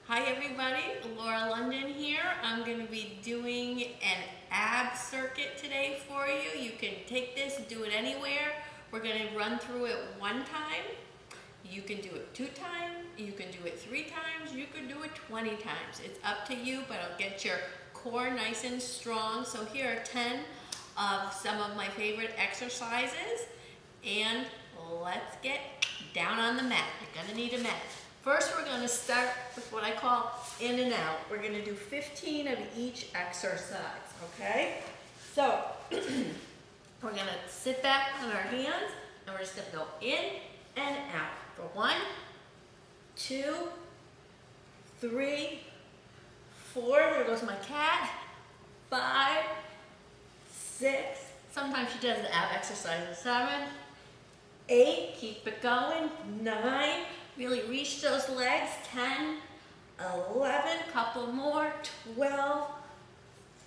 Hi everybody, Laura London here. I'm going to be doing an ab circuit today for you. You can take this and do it anywhere. We're going to run through it one time. You can do it 2 times, you can do it 3 times, you can do it 20 times. It's up to you, but it'll get your core nice and strong. So here are 10 of some of my favorite exercises, and let's get down on the mat. You're going to need a mat. First, we're going to start with what I call in and out. We're going to do 15 of each exercise, okay? So, we're going to sit back on our hands, and we're just going to go in and out. For 1, 2, 3, 4, there goes my cat, 5, 6, sometimes she does the ab exercises, 7, 8, keep it going, 9, really reach those legs, 10, 11, couple more, 12,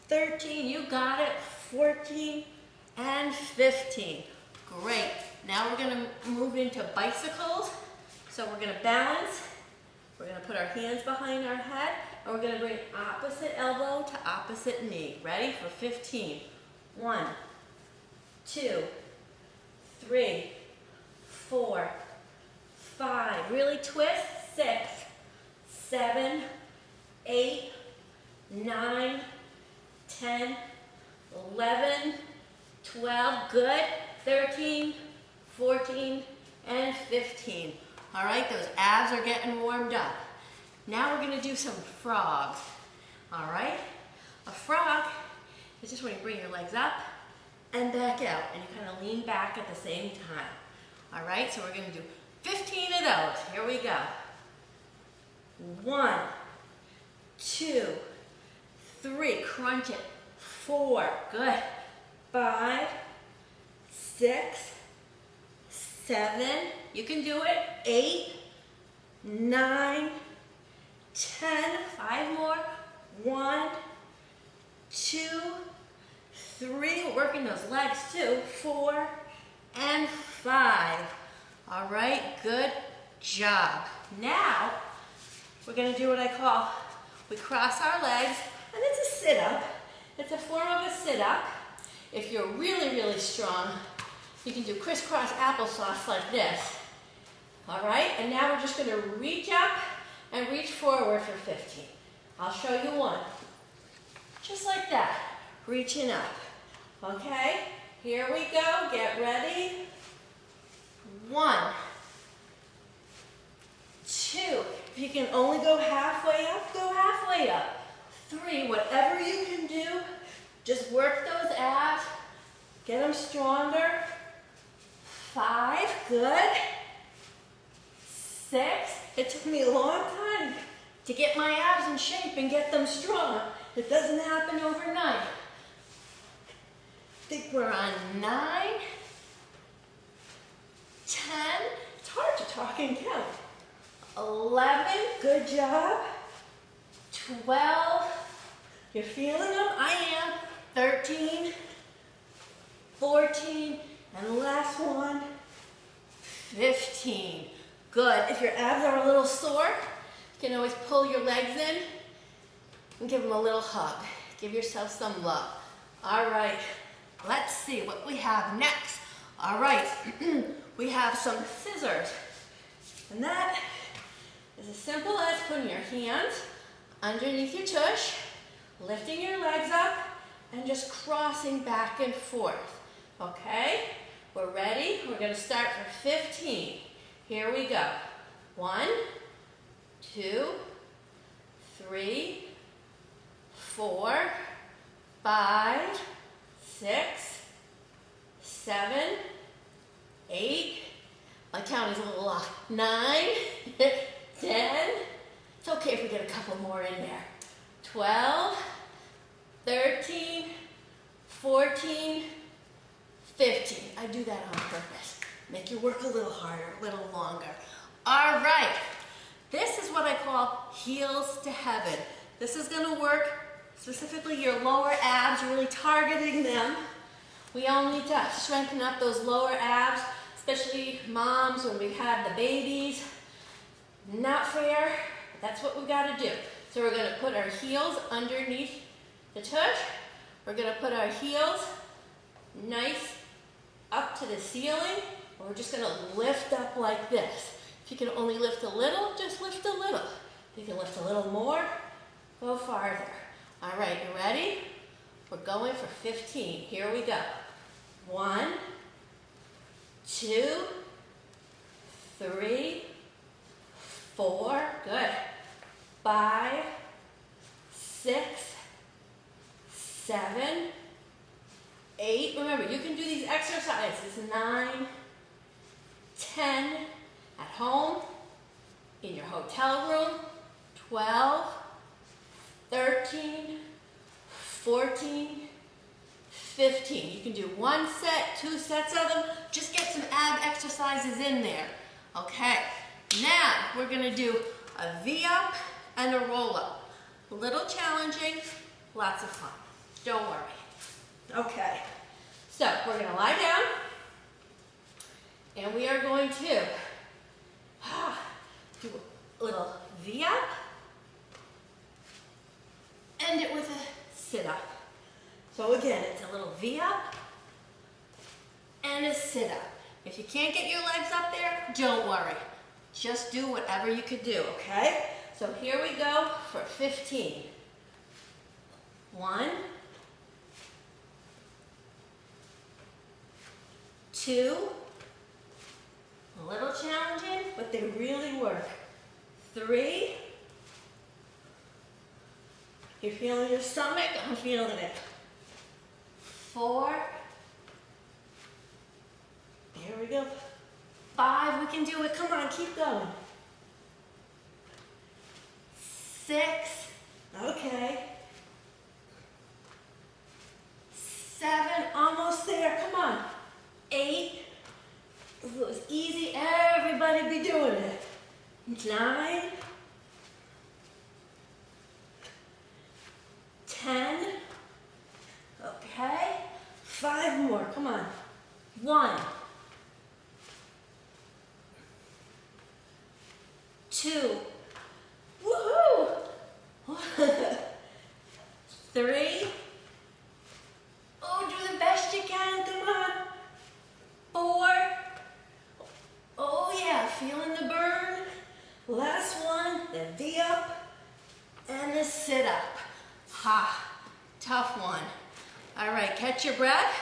13, you got it, 14, and 15. Great. Now we're going to move into bicycles. So we're going to balance, we're going to put our hands behind our head, and we're going to bring opposite elbow to opposite knee. Ready? For 15. 1, 2, 3, 4, 5, really twist, 6, 7, 8, 9, 10, 11, 12, good, 13, 14, and 15. All right, those abs are getting warmed up. Now we're going to do some frogs. All right, a frog is just when you bring your legs up and back out, and you kind of lean back at the same time. All right, so we're going to do 15 of those. Here we go. 1, 2, 3, crunch it. 4, good. 5, 6, 7, you can do it. 8, 9, 10, 5 more. 1, 2, 3, we're working those legs too. 4, and 5. All right, good job. Now, we're going to do what I call, we cross our legs, and it's a sit-up. It's a form of a sit-up. If you're really, really strong, you can do crisscross applesauce like this. All right, and now we're just going to reach up and reach forward for 15. I'll show you one. Just like that, reaching up. Okay, here we go, get ready. 1, 2, if you can only go halfway up, go halfway up. 3, whatever you can do, just work those abs, get them stronger. 5, good. 6, it took me a long time to get my abs in shape and get them strong. It doesn't happen overnight. I think we're on 9, 10, it's hard to talk and count. 11, good job. 12, you're feeling them? I am. 13, 14, and last one, 15. Good. If your abs are a little sore, you can always pull your legs in and give them a little hug. Give yourself some love. All right, let's see what we have next. All right, we have some scissors. And that is as simple as putting your hands underneath your tush, lifting your legs up, and just crossing back and forth. Okay, we're ready. We're going to start for 15. Here we go. 1, 2, 3, 4, 5, 6, 7, 8, my count is a little off, 9, 10, it's okay if we get a couple more in there, 12, 13, 14, 15. I do that on purpose. Make you work a little harder, a little longer. All right, this is what I call heels to heaven. This is going to work specifically your lower abs, you're really targeting them. We all need to strengthen up those lower abs, especially moms when we've had the babies. Not fair, that's what we got to do. So we're going to put our heels underneath the tush. We're going to put our heels nice up to the ceiling. And we're just going to lift up like this. If you can only lift a little, just lift a little. If you can lift a little more, go farther. All right, you ready? We're going for 15. Here we go. 1, 2, 3, 4, good. 5, 6, 7, 8. Remember, you can do these exercises. 9, 10, at home, in your hotel room. 12, 13, 14, 15. You can do 1 set, 2 sets of them. Just get some ab exercises in there. Okay, now we're going to do a V-up and a roll-up. A little challenging, lots of fun. Don't worry. Okay, so we're going to lie down, and we are going to do a little V-up, end it with a sit-up. So again, it's a little V-up and a sit-up. If you can't get your legs up there, don't worry. Just do whatever you could do, okay? So here we go for 15. 1, 2, a little challenging, but they really work. 3, you're feeling your stomach? I'm feeling it. 4, here we go. 5, we can do it. Come on, keep going. 6, okay. 7, almost there. Come on. 8, if it was easy, everybody be doing it. 9, 10, okay. 5 more, come on. 1, 2, woohoo! 3, oh, do the best you can, come on. 4, oh yeah, feeling the burn. Last one, the V-up and the sit-up. Ha, tough one. All right, catch your breath.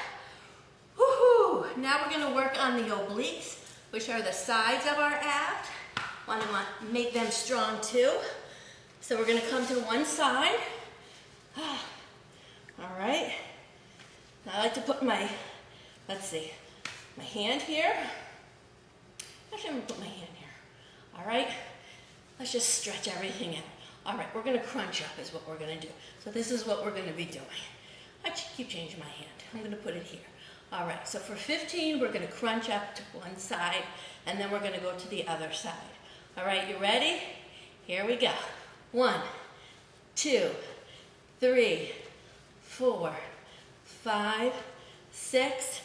Woohoo! Now we're gonna work on the obliques, which are the sides of our abs. Want to make them strong too. So we're gonna come to one side. All right. Now I like to put my, let's see, my hand here. Actually, I'm gonna put my hand here. All right. Let's just stretch everything out. All right, we're gonna crunch up is what we're gonna do. So this is what we're gonna be doing. I keep changing my hand. I'm gonna put it here. All right, so for 15, we're gonna crunch up to one side, and then we're gonna go to the other side. All right, you ready? Here we go. 1, 2, 3, 4, 5, 6,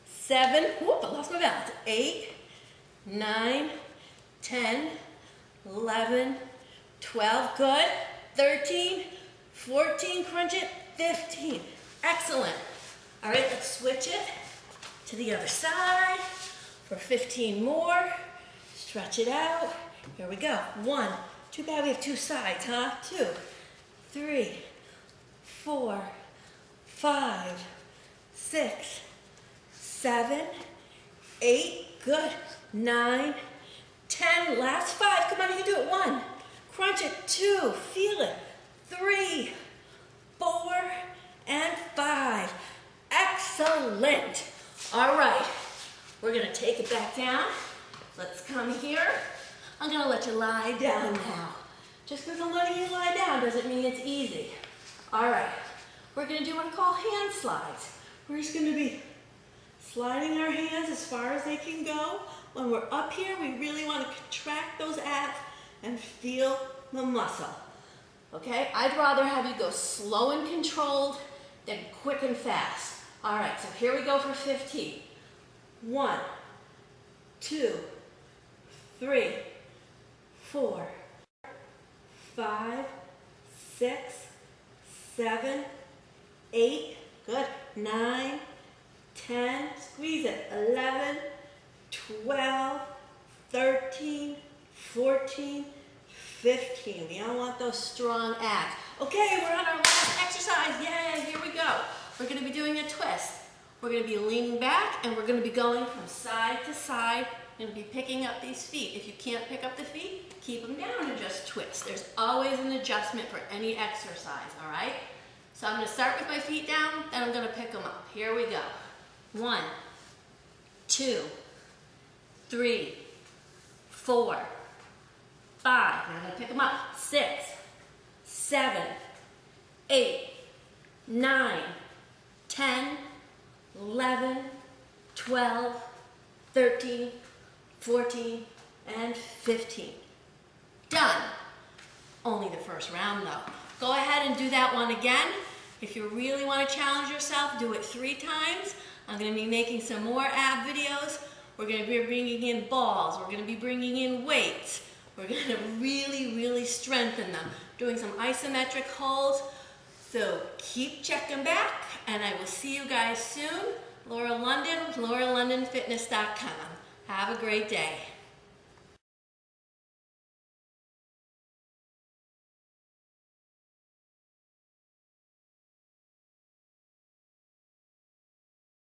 7, whoop, I lost my balance. 8, 9, 10, 11, 12, good. 13, 14, crunch it. 15, excellent. All right, let's switch it to the other side for 15 more. Stretch it out. Here we go. 1, too bad we have 2 sides, huh? 2, 3, 4, 5, 6, 7, 8, good. 9, 10, last 5. Come on, you can do it. 1, crunch it. 2, feel it. 3, 4, and 5. Excellent. All right, we're gonna take it back down. Let's come here. I'm gonna let you lie down now. Just because I'm letting you lie down doesn't mean it's easy. All right, we're gonna do what I call hand slides. We're just gonna be sliding our hands as far as they can go. When we're up here, we really want to contract those abs and feel the muscle. Okay, I'd rather have you go slow and controlled than quick and fast. All right, so here we go for 15. 1, 2, 3, 4, 5, 6, 7, 8, good, 9, 10, squeeze it, 11, 12, 13, 14, 15. We all want those strong abs. Okay, we're on our last exercise. Yay, here we go. We're going to be doing a twist. We're going to be leaning back and we're going to be going from side to side and be picking up these feet. If you can't pick up the feet, keep them down and just twist. There's always an adjustment for any exercise, all right? So I'm going to start with my feet down, then I'm going to pick them up. Here we go. 1, 2, 3, 4, 5. Now I'm going to pick them up. 6, 7, 8, 9, 10, 11, 12, 13, 14, and 15. Done. Only the first round though. Go ahead and do that one again. If you really want to challenge yourself, do it 3 times. I'm going to be making some more ab videos. We're going to be bringing in balls. We're going to be bringing in weights. We're going to really strengthen them. Doing some isometric holds. So keep checking back, and I will see you guys soon. Laura London, LauraLondonFitness.com. Have a great day.